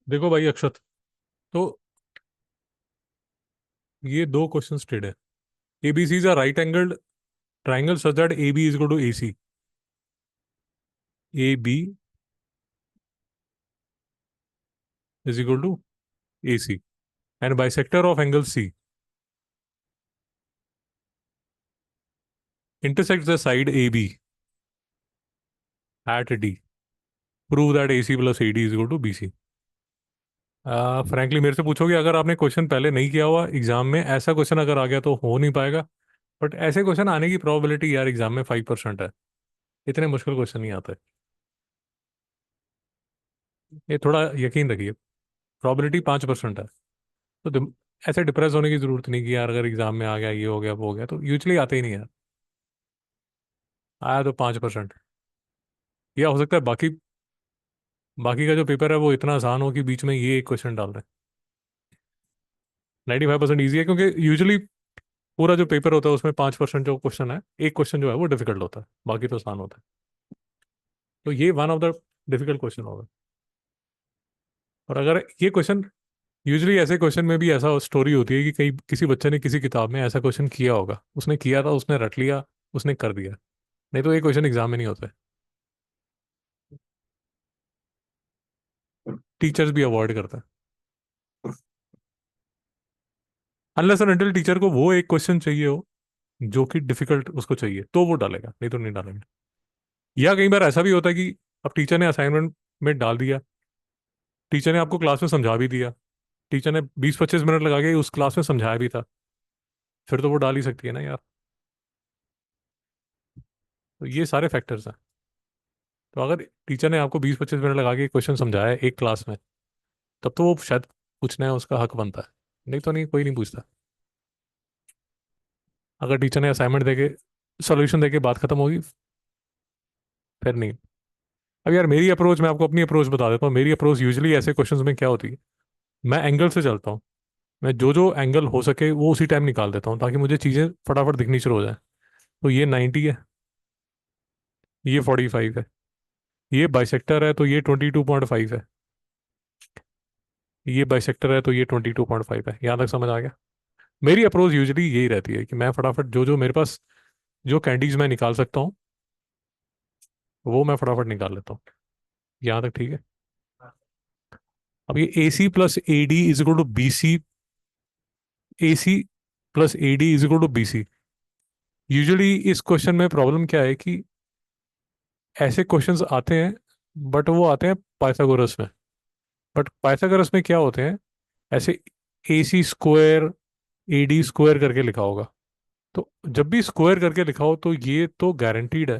देखो भाई अक्षत, तो ये दो क्वेश्चन स्टेड है। ABC is a right angled triangle such that AB is equal to AC. AB is equal to AC. And bisector of angle C intersects the side AB at D. Prove that AC plus AD is equal to BC. Frankly मेरे से पूछोगे, अगर आपने question पहले नहीं किया हुआ exam में, ऐसा क्वेश्चन अगर आ गया तो हो नहीं पाएगा। बट ऐसे क्वेश्चन आने की प्रोबेबिलिटी यार एग्जाम में 5% है। इतने मुश्किल क्वेश्चन नहीं आते। ये थोड़ा यकीन रखिए, प्रोबेबिलिटी 5% है। तो ऐसे डिप्रेस होने की जरूरत नहीं कि यार अगर एग्जाम में आ गया, ये हो गया, वो हो गया, तो यूजली आते ही नहीं यार। आया तो 5%। या हो सकता है बाकी बाकी का जो पेपर है वो इतना आसान हो कि बीच में ये एक क्वेश्चन डाल रहे हैं। 95% ईजी है, क्योंकि यूजुअली पूरा जो पेपर होता है उसमें 5% जो क्वेश्चन है, एक क्वेश्चन जो है वो डिफिकल्ट होता है, बाकी तो आसान होता है। तो ये one of the difficult question होगा। और अगर ये क्वेश्चन, यूजुअली ऐसे क्वेश्चन में भी ऐसा स्टोरी होती है कि कहीं किसी बच्चे ने किसी किताब में ऐसा क्वेश्चन किया होगा, उसने किया था, उसने रट लिया, उसने कर दिया। नहीं तो ये क्वेश्चन एग्जाम में नहीं होता है। टीचर्स भी अवॉइड करता है। अनलेस एंड अनटिल टीचर को वो एक क्वेश्चन चाहिए हो जो कि डिफिकल्ट उसको चाहिए, तो वो डालेगा, नहीं तो नहीं डालेगा। या कई बार ऐसा भी होता है कि अब टीचर ने असाइनमेंट में डाल दिया, टीचर ने आपको क्लास में समझा भी दिया, टीचर ने 20-25 मिनट लगा के उस क्लास में समझाया भी था, फिर तो वो डाल ही सकती है ना यार। तो ये सारे फैक्टर्स हैं। तो अगर टीचर ने आपको 20-25 मिनट लगा के क्वेश्चन समझाया है एक क्लास में, तब तो वो शायद पूछना है, उसका हक बनता है। नहीं तो नहीं, कोई नहीं पूछता। अगर टीचर ने असाइनमेंट देके सॉल्यूशन देके बात खत्म होगी, फिर नहीं। अब यार मेरी अप्रोच, मैं आपको अपनी अप्रोच बता देता हूँ। मेरी अप्रोच यूजुअली ऐसे क्वेश्चंस में क्या होती है, मैं एंगल से चलता हूँ। मैं जो जो एंगल हो सके वो उसी टाइम निकाल देता हूँ, ताकि मुझे चीज़ें फटाफट दिखनी शुरू हो जाए। तो ये 90 है, ये 45 है, ये बाइसेक्टर है तो ये 22.5 है, ये बाइसेक्टर है तो ये 22.5 है। यहाँ तक समझ आ गया? मेरी अप्रोच यूजुअली यही रहती है कि मैं फटाफट जो जो मेरे पास जो कैंडीज मैं निकाल सकता हूँ वो मैं फटाफट निकाल लेता हूँ। यहाँ तक ठीक है? अब ये A C plus A D is equal to B C, A C plus A D is equal to B C. Usually इस क्वेश्चन में प्रॉब्लम क्या है कि ऐसे क्वेश्चंस आते हैं, बट वो आते हैं पाइथागोरस में। बट पाइथागोरस में क्या होते हैं, ऐसे ए सी स्क्वायर ए डी स्क्वायर करके लिखा होगा। तो जब भी स्क्वायर करके लिखा हो तो ये तो गारंटीड है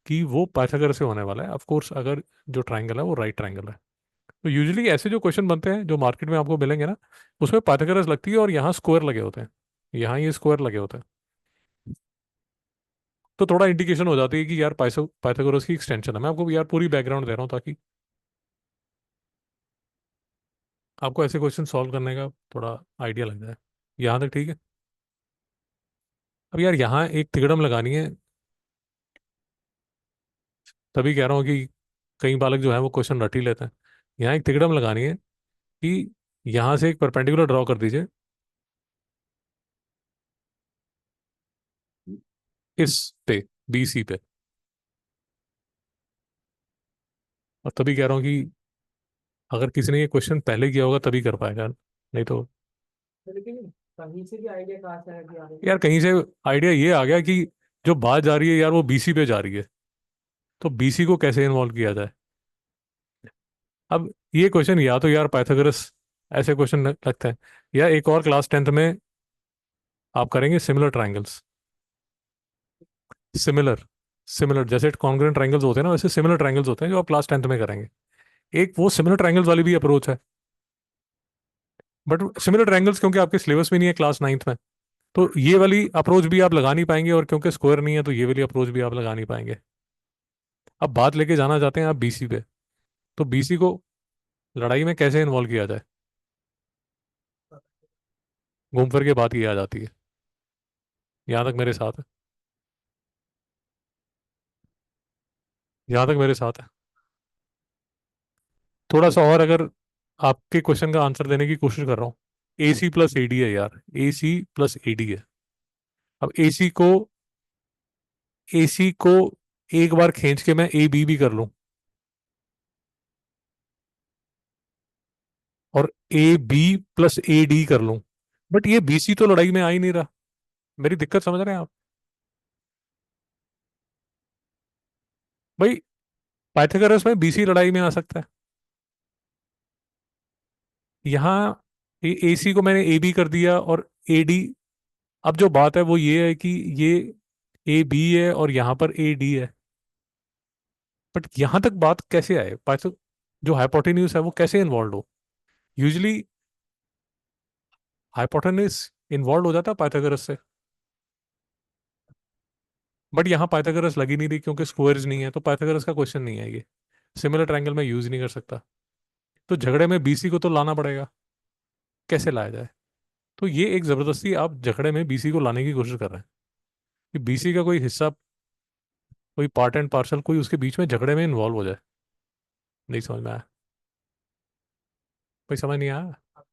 कि वो पाइथागोरस से होने वाला है। ऑफ कोर्स अगर जो ट्राइंगल है वो राइट ट्राइंगल है। तो यूजुअली ऐसे जो क्वेश्चन बनते हैं जो मार्केट में आपको मिलेंगे ना, उसमें पाइथागोरस लगती है और यहाँ स्क्वायर लगे होते हैं, यहाँ ये स्क्वायर लगे होते हैं। तो थोड़ा इंडिकेशन हो जाती है कि यार पाइथागोरस की एक्सटेंशन है। मैं आपको यार पूरी बैकग्राउंड दे रहा हूँ ताकि आपको ऐसे क्वेश्चन सॉल्व करने का थोड़ा आइडिया लग जाए। यहाँ तक ठीक है? अब यार यहाँ एक तिकड़म लगानी है, तभी कह रहा हूँ कि कई बालक जो है वो क्वेश्चन रट ही लेते हैं। यहाँ एक तिकड़म लगानी है कि यहाँ से एक परपेंडिकुलर ड्रॉ कर दीजिए इस पे, बी सी पे। और तभी कह रहा हूँ कि अगर किसी ने ये क्वेश्चन पहले किया होगा तभी कर पाएगा, नहीं तो। लेकिन कहीं से भी आइडिया कहाँ से आया कि यार कहीं से आइडिया ये आ गया कि जो बात जा रही है यार वो बीसी पे जा रही है, तो बीसी को कैसे इन्वॉल्व किया जाए। अब ये क्वेश्चन या तो यार पाइथागोरस ऐसे क्वेश्चन लगते हैं, या एक और क्लास 10th में आप करेंगे सिमिलर ट्राइंगल्स। सिमिलर सिमिलर जैसे कॉन्ग्रुएंट ट्राइंगल्स होते हैं ना, वैसे सिमिलर ट्राइंगल्स होते हैं जो आप क्लास 10th में करेंगे। एक वो सिमिलर ट्राइंगल्स वाली भी अप्रोच है। बट सिमिलर ट्राइंगल्स क्योंकि आपके सिलेबस में नहीं है क्लास 9th में, तो ये वाली अप्रोच भी आप लगा नहीं पाएंगे, और क्योंकि स्क्वायर नहीं है तो ये वाली अप्रोच भी आप लगा नहीं पाएंगे। अब बात लेके जाना चाहते हैं आप बीसी पे, तो बीसी को लड़ाई में कैसे इन्वॉल्व किया जाए, घूम फिर के बात ये आ जाती है। यहाँ तक मेरे साथ है? यहाँ तक मेरे साथ है। थोड़ा सा और अगर आपके क्वेश्चन का आंसर देने की कोशिश कर रहा हूँ। AC प्लस AD है यार, AC प्लस AD है। अब AC को एक बार खींच के मैं AB भी कर लूं, और AB प्लस AD कर लूं, बट ये BC तो लड़ाई में आ ही नहीं रहा। मेरी दिक्कत समझ रहे हैं आप? भाई पाइथागोरस में BC लड़ाई में आ सकता है। यहाँ AC को मैंने AB कर दिया, और AD। अब जो बात है वो ये है कि ये AB है और यहाँ पर AD है। बट यहाँ तक बात कैसे आए पाइथो, जो हाइपोटेन्यूज है वो कैसे इन्वॉल्व हो? यूजली हाइपोटेन्यूज इन्वॉल्व हो जाता है पाइथागोरस से। बट यहाँ पाइथागोरस लगी नहीं रही क्योंकि स्क्वायर्स नहीं है, तो पाइथागोरस का क्वेश्चन नहीं है ये। सिमिलर ट्रायंगल में यूज नहीं कर सकता। तो झगड़े में BC को तो लाना पड़ेगा। कैसे लाया जाए? तो ये एक जबरदस्ती आप झगड़े में BC को लाने की कोशिश कर रहे हैं, कि BC का कोई हिस्सा, कोई पार्ट एंड पार्सल कोई उसके बीच में झगड़े में इन्वॉल्व हो जाए। नहीं समझ में आया? कोई समझ नहीं आया?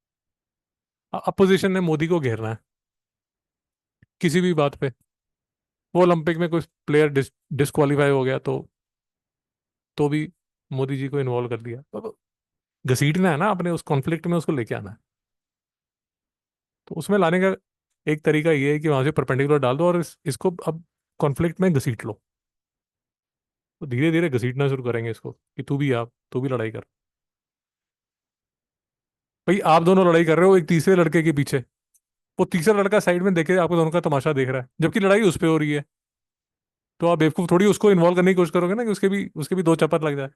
अपोजिशन ने मोदी को घेरना है किसी भी बात पे। वो ओलंपिक में कोई प्लेयर डिस्क्वालीफाई हो गया तो भी मोदी जी को इन्वॉल्व कर दिया। तो घसीटना है ना अपने उस कॉन्फ्लिक्ट में, उसको लेके आना है। तो उसमें लाने का एक तरीका ये है कि वहां से परपेंडिकुलर डाल दो, और इसको अब कॉन्फ्लिक्ट में घसीट लो। तो धीरे धीरे घसीटना शुरू करेंगे इसको, कि तू भी लड़ाई कर। भाई आप दोनों लड़ाई कर रहे हो एक तीसरे लड़के के पीछे। वो तीसरा लड़का साइड में देखे आपको दोनों का तमाशा देख रहा है, जबकि लड़ाई उस पे हो रही है। तो आप बेवकूफ थोड़ी उसको इन्वॉल्व करने की कोशिश करोगे ना, कि उसके भी दो चपत लग जाए।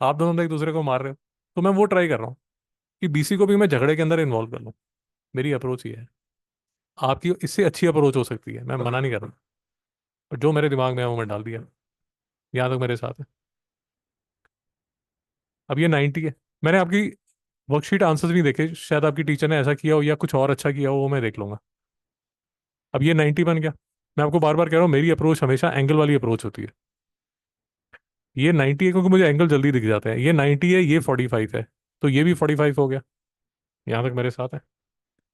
आप दोनों तो एक दूसरे को मार रहे हो। तो मैं वो ट्राई कर रहा हूँ कि BC को भी मैं झगड़े के अंदर इन्वॉल्व कर लूँ। मेरी अप्रोच ये है। आपकी इससे अच्छी अप्रोच हो सकती है, मैं मना नहीं कर रहा। पर जो मेरे दिमाग में है वो मैं डाल दिया। यहाँ तक मेरे साथ है। अब ये 90 है। मैंने आपकी वर्कशीट आंसर्स नहीं देखे, शायद आपकी टीचर ने ऐसा किया हो या कुछ और अच्छा किया हो, वो मैं देख लूंगा। अब ये 90 बन गया। मैं आपको बार बार कह रहा हूँ, मेरी अप्रोच हमेशा एंगल वाली अप्रोच होती है। ये 90 है क्योंकि मुझे एंगल जल्दी दिख जाते हैं। ये 90 है, ये 45 है, तो ये भी 45 हो गया। यहाँ तक मेरे साथ है।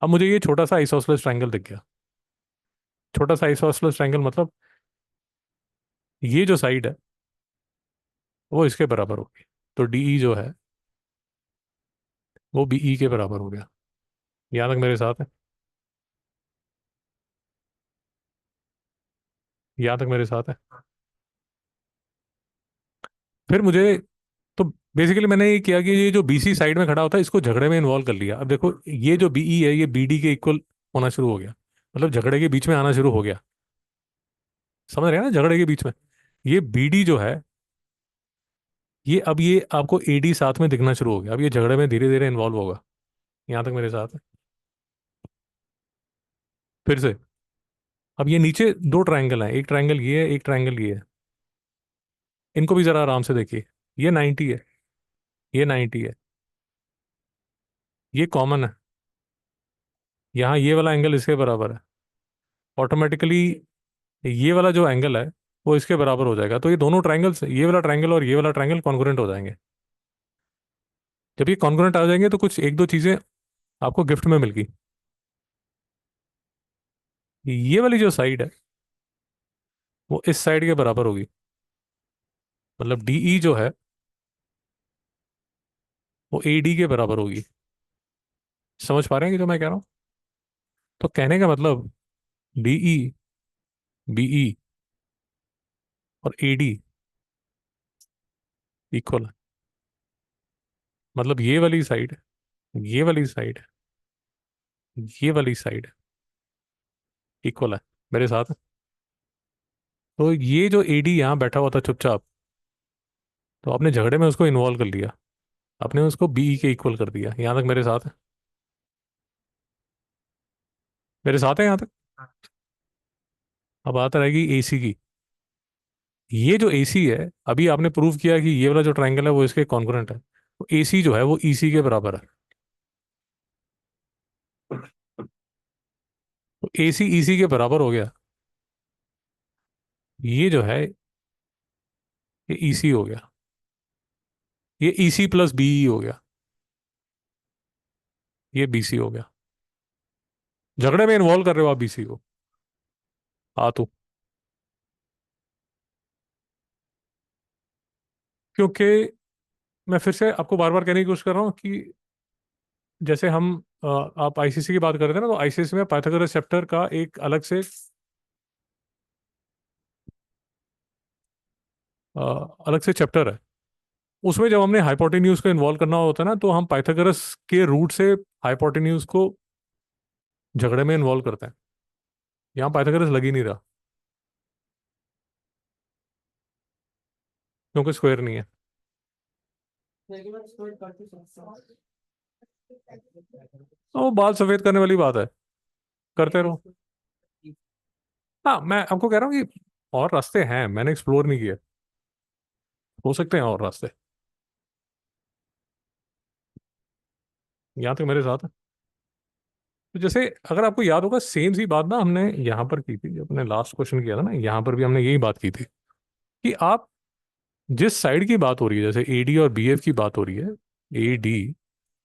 अब मुझे ये छोटा सा आइसोसेलेस ट्रायंगल दिख गया। छोटा सा आइसोसेलेस ट्रायंगल मतलब ये जो साइड है वो इसके बराबर होगी। तो DE जो है वो BE के बराबर हो गया। यहाँ तक मेरे साथ है। यहाँ तक मेरे साथ है। फिर मुझे, तो बेसिकली मैंने ये किया कि ये जो BC साइड में खड़ा होता है इसको झगड़े में इन्वॉल्व कर लिया। अब देखो ये जो BE है ये BD के इक्वल होना शुरू हो गया। मतलब झगड़े के बीच में आना शुरू हो गया। समझ रहे हैं ना, झगड़े के बीच में ये BD जो है, ये अब ये आपको AD साथ में दिखना शुरू हो गया। अब ये झगड़े में धीरे धीरे इन्वॉल्व होगा। यहाँ तक मेरे साथ है। फिर से, अब ये नीचे दो ट्रायंगल हैं, एक ट्रायंगल ये है, एक ट्रायंगल ये है। इनको भी जरा आराम से देखिए। ये 90 है, ये 90 है, ये कॉमन है। यहाँ ये वाला एंगल इसके बराबर है। ऑटोमेटिकली ये वाला जो एंगल है वो इसके बराबर हो जाएगा। तो ये दोनों ट्रायंगल्स, ये वाला ट्रायंगल और ये वाला ट्रायंगल कॉन्ग्रुएंट हो जाएंगे। जब ये कॉन्ग्रुएंट आ जाएंगे तो कुछ एक दो चीजें आपको गिफ्ट में मिल गई। ये वाली जो साइड है वो इस साइड के बराबर होगी। मतलब DE जो है वो AD के बराबर होगी। समझ पा रहे हैं कि जो मैं कह रहा हूँ? तो कहने का मतलब DE, BE और AD इक्वल है। मतलब ये वाली साइड, ये वाली साइड इक्वल है मेरे साथ। तो ये जो AD यहाँ बैठा हुआ था चुपचाप, तो आपने झगड़े में उसको इन्वॉल्व कर लिया। आपने उसको BE के इक्वल कर दिया। यहाँ तक मेरे साथ है। मेरे साथ है यहाँ तक। अब बात रहेगी AC की। ये जो AC है, अभी आपने प्रूव किया कि ये वाला जो ट्रायंगल है वो इसके कॉन्ग्रुएंट है, तो AC जो है वो EC के बराबर है। तो AC EC के बराबर हो गया। ये जो है ये ईसी हो गया। ये ईसी प्लस बीई हो गया। ये बीसी हो गया। झगड़े में इन्वॉल्व कर रहे हो आप बीसी को। हाँ तो क्योंकि मैं फिर से आपको बार बार कहने की कोशिश कर रहा हूँ कि जैसे हम आप आईसीसी की बात कर रहे थे ना, तो आईसीसी में पाइथागोरस चैप्टर का एक अलग से अ, अलग से चैप्टर है। उसमें जब हमने हाइपोटेन्यूज को इन्वॉल्व करना होता है ना, तो हम पाइथागोरस के रूट से हाइपोटेन्यूज को झगड़े में इन्वॉल्व करते हैं। यहाँ पाइथागोरस लग ही नहीं रहा, क्योंकि स्क्वायर नहीं है। तो वो बाल सफेद करने वाली बात है। करते रहो। हाँ, मैं आपको कह रहा हूँ कि और रास्ते हैं, मैंने एक्सप्लोर नहीं किए। हो सकते हैं और रास्ते। यहाँ तक मेरे साथ है। तो जैसे अगर आपको याद होगा, सेम सी बात ना हमने यहाँ पर की थी, जब अपने लास्ट क्वेश्चन किया था ना, यहाँ पर भी हमने यही बात की थी कि आप जिस साइड की बात हो रही है, जैसे एडी और बीएफ की बात हो रही है, एडी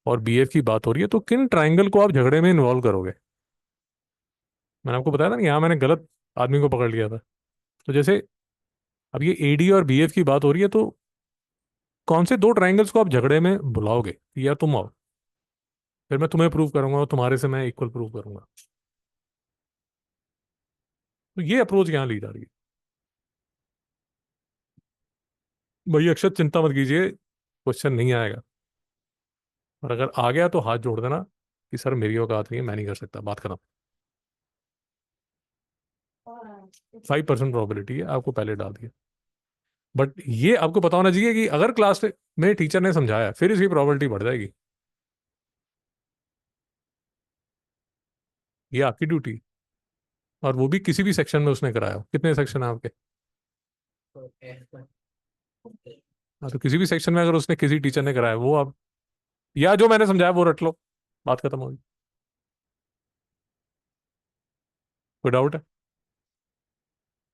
और बीएफ की बात हो रही है, तो किन ट्राइंगल को आप झगड़े में इन्वॉल्व करोगे। मैंने आपको बताया था ना, यहाँ मैंने गलत आदमी को पकड़ लिया था। तो जैसे अब ये एडी और बीएफ की बात हो रही है, तो कौन से दो ट्राइंगल्स को आप झगड़े में बुलाओगे, या तुम आओ, फिर मैं तुम्हें प्रूव करूंगा और तुम्हारे से मैं इक्वल प्रूव करूंगा। तो ये अप्रोच यहाँ ली जा रही है। भाई अक्षत, चिंता मत कीजिए, क्वेश्चन नहीं आएगा। और अगर आ गया तो हाथ जोड़ देना कि सर मेरी औकात नहीं है, मैं नहीं कर सकता, बात खत्म। 5% प्रोबेबिलिटी है, आपको पहले डाल दिया। बट ये आपको पता होना चाहिए कि अगर क्लास में टीचर ने समझाया, फिर इसकी प्रोबेबिलिटी बढ़ जाएगी। ये आपकी ड्यूटी। और वो भी किसी भी सेक्शन में उसने कराया हो। कितने सेक्शन है आपके। हाँ, तो किसी भी सेक्शन में अगर उसने किसी टीचर ने कराया, वो आप या जो मैंने समझाया वो रट लो, बात खत्म होगी। कोई डाउट है।